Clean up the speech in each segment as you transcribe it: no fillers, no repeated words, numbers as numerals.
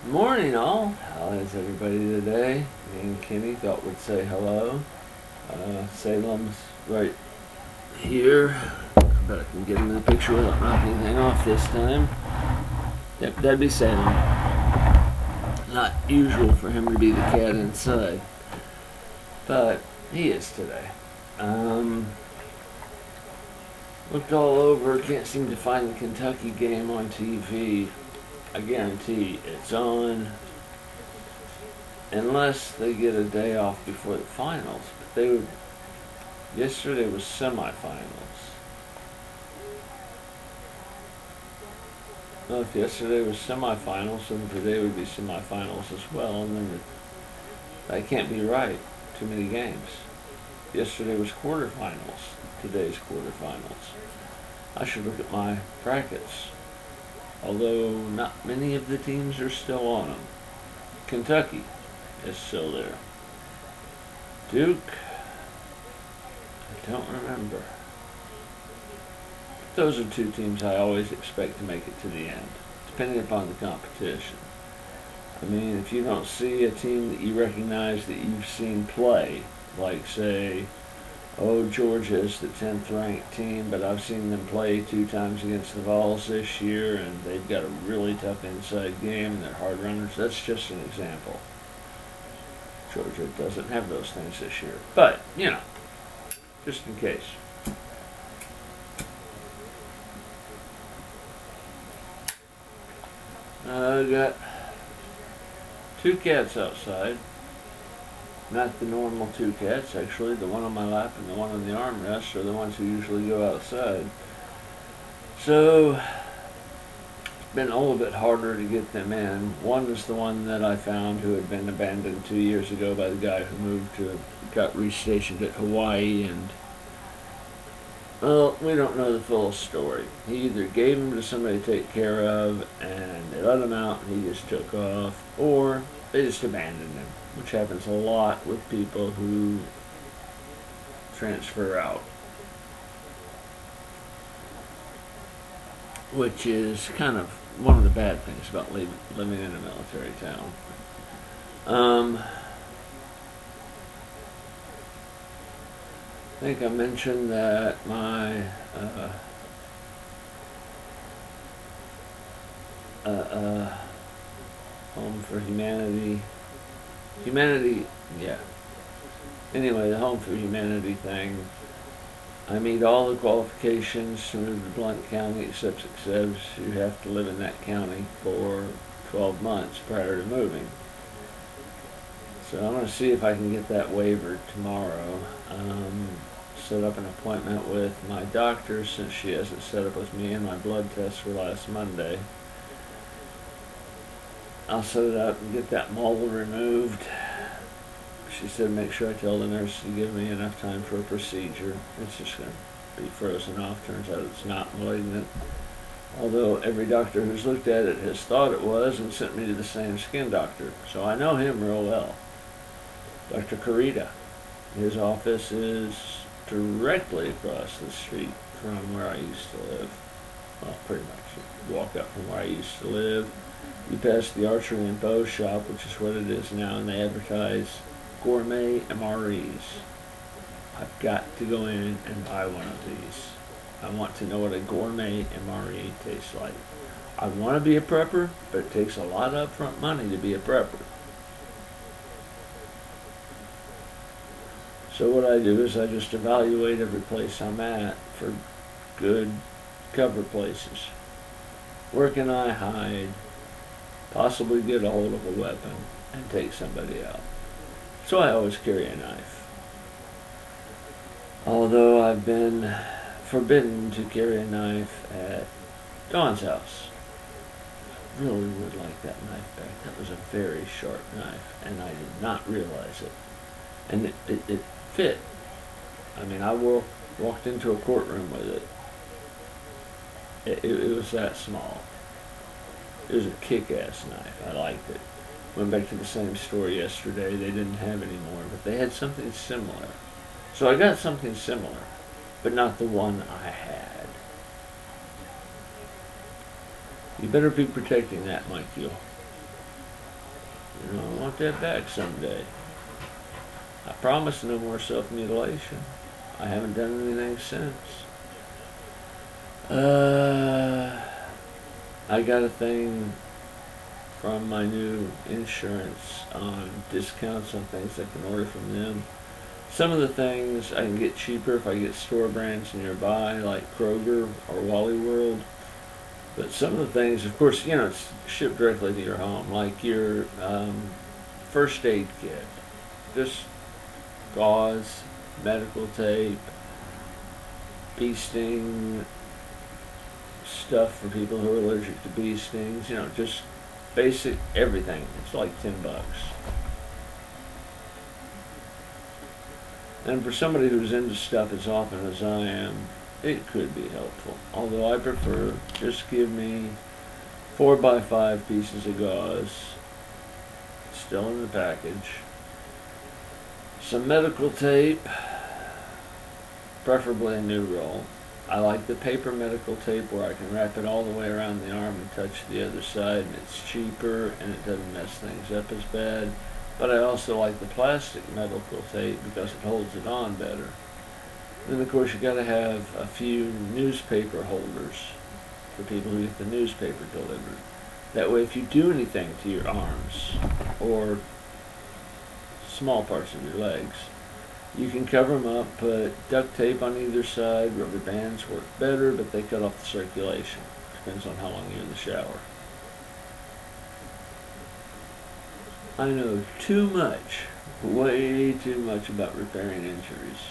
Morning, all. How is everybody today? Me and Kenny thought we'd say hello. Salem's right here. I bet I can get into the picture without knocking anything off this time. Yep, that'd be Salem. Not usual for him to be the cat inside, but he is today. Looked all over, can't seem to find the Kentucky game on TV. I guarantee it's on unless they get a day off before the finals. But they would. Yesterday was semifinals. Well, if yesterday was semifinals, then today would be semifinals as well. And then that can't be right. Too many games. Yesterday was quarterfinals. Today's quarterfinals. I should look at my brackets. Although not many of the teams are still on them. Kentucky is still there. Duke, I don't remember. Those are two teams I always expect to make it to the end, depending upon the competition. I mean, if you don't see a team that you recognize that you've seen play, like say, Georgia is the 10th ranked team, but I've seen them play 2 times against the Vols this year, and they've got a really tough inside game, and they're hard runners. That's just an example. Georgia doesn't have those things this year. But, just in case. I got 2 cats outside. Not the normal 2 cats, actually. The one on my lap and the one on the armrest are the ones who usually go outside. So, it's been a little bit harder to get them in. One is the one that I found who had been abandoned 2 years ago by the guy who got restationed at Hawaii, and well, we don't know the full story. He either gave him to somebody to take care of and they let him out and he just took off, or they just abandoned him, which happens a lot with people who transfer out, which is kind of one of the bad things about living in a military town. I think I mentioned that my Home for Humanity, yeah. Anyway, the Home for Humanity thing, I meet all the qualifications to move to Blount County, except it says you have to live in that county for 12 months prior to moving. So I'm going to see if I can get that waiver tomorrow. Set up an appointment with my doctor since she hasn't set up with me, and my blood tests were last Monday. I'll set it up and get that mole removed. She said make sure I tell the nurse to give me enough time for a procedure. It's just going to be frozen off. Turns out it's not malignant. Although every doctor who's looked at it has thought it was and sent me to the same skin doctor. So I know him real well. Dr. Carita. His office is directly across the street from where I used to live. Well, pretty much. You walk up from where I used to live. You pass the archery and bow shop, which is what it is now, and they advertise gourmet MREs. I've got to go in and buy one of these. I want to know what a gourmet MRE tastes like. I want to be a prepper, but it takes a lot of upfront money to be a prepper. So what I do is I just evaluate every place I'm at for good cover places. Where can I hide, possibly get a hold of a weapon, and take somebody out? So I always carry a knife. Although I've been forbidden to carry a knife at Dawn's house. Really would like that knife back. That was a very sharp knife, and I did not realize it. And it fit. I mean, I walked into a courtroom with it. It was that small. It was a kick-ass knife. I liked it. Went back to the same store yesterday. They didn't have any more, but they had something similar. So I got something similar, but not the one I had. You better be protecting that, Mike. You know, I want that back someday. I promise no more self-mutilation. I haven't done anything since. I got a thing from my new insurance on discounts on things I can order from them. Some of the things I can get cheaper if I get store brands nearby, like Kroger or Wally World. But some of the things, of course, you know, it's shipped directly to your home, like your first aid kit, just gauze, medical tape, bee sting stuff for people who are allergic to bee stings, you know, just basic everything. It's like $10. And for somebody who's into stuff as often as I am, it could be helpful. Although I prefer just give me 4x5 pieces of gauze, still in the package, some medical tape, preferably a new roll. I like the paper medical tape where I can wrap it all the way around the arm and touch the other side, and it's cheaper and it doesn't mess things up as bad. But I also like the plastic medical tape because it holds it on better. Then of course you gotta have a few newspaper holders for people who get the newspaper delivered. That way if you do anything to your arms or small parts of your legs, you can cover them up, put duct tape on either side. Rubber bands work better, but they cut off the circulation. Depends on how long you're in the shower. I know too much, way too much about repairing injuries.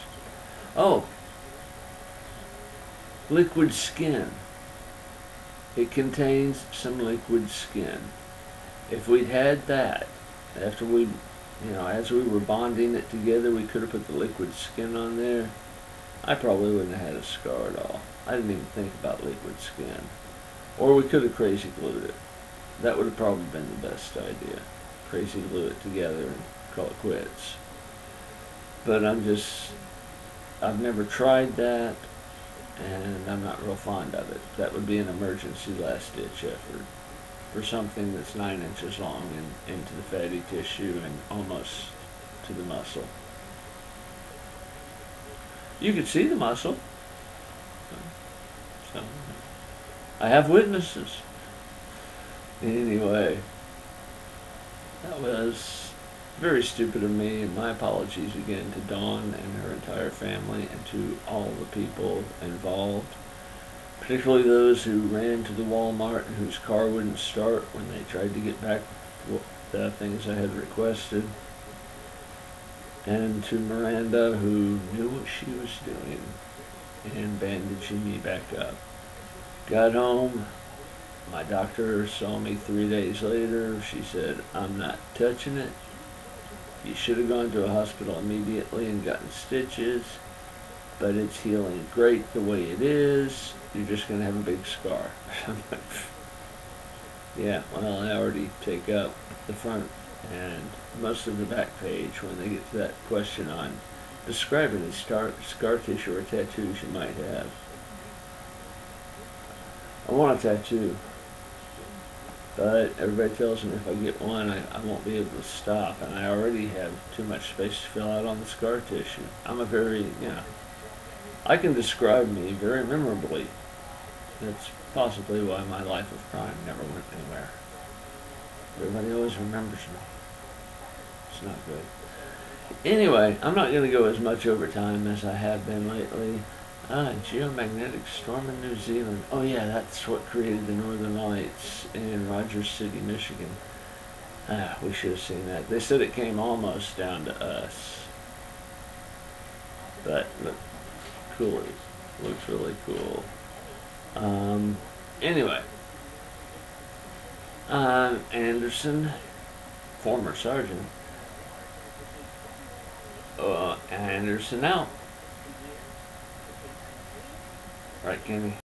Oh, liquid skin. It contains some liquid skin. If we'd had that, after we, as we were bonding it together, we could have put the liquid skin on there, I probably wouldn't have had a scar at all. I didn't even think about liquid skin. Or we could have crazy glued it. That would have probably been the best idea. Crazy glue it together and call it quits. But I've never tried that, and I'm not real fond of it. That would be an emergency last-ditch effort for something that's 9 inches long and into the fatty tissue and almost to the muscle. You could see the muscle. So, I have witnesses. Anyway, that was very stupid of me, and my apologies again to Dawn and her entire family and to all the people involved, particularly those who ran to the Walmart and whose car wouldn't start when they tried to get back the things I had requested, and to Miranda, who knew what she was doing and bandaging me back up. Got home. My doctor saw me 3 days later. She said, "I'm not touching it. You should have gone to a hospital immediately and gotten stitches, but it's healing great the way it is. You're just going to have a big scar." Yeah, well, I already take up the front and most of the back page when they get to that question on describing the scar tissue or tattoos you might have. I want a tattoo, but everybody tells me if I get one, I won't be able to stop, and I already have too much space to fill out on the scar tissue. I'm a very, I can describe me very memorably. That's possibly why my life of crime never went anywhere. Everybody always remembers me. It's not good. Anyway, I'm not going to go as much over time as I have been lately. Geomagnetic storm in New Zealand. Oh yeah, that's what created the Northern Lights in Rogers City, Michigan. We should have seen that. They said it came almost down to us. But look, cool. Looks really cool. Anyway, Anderson, former sergeant. Anderson out. Right, Kenny?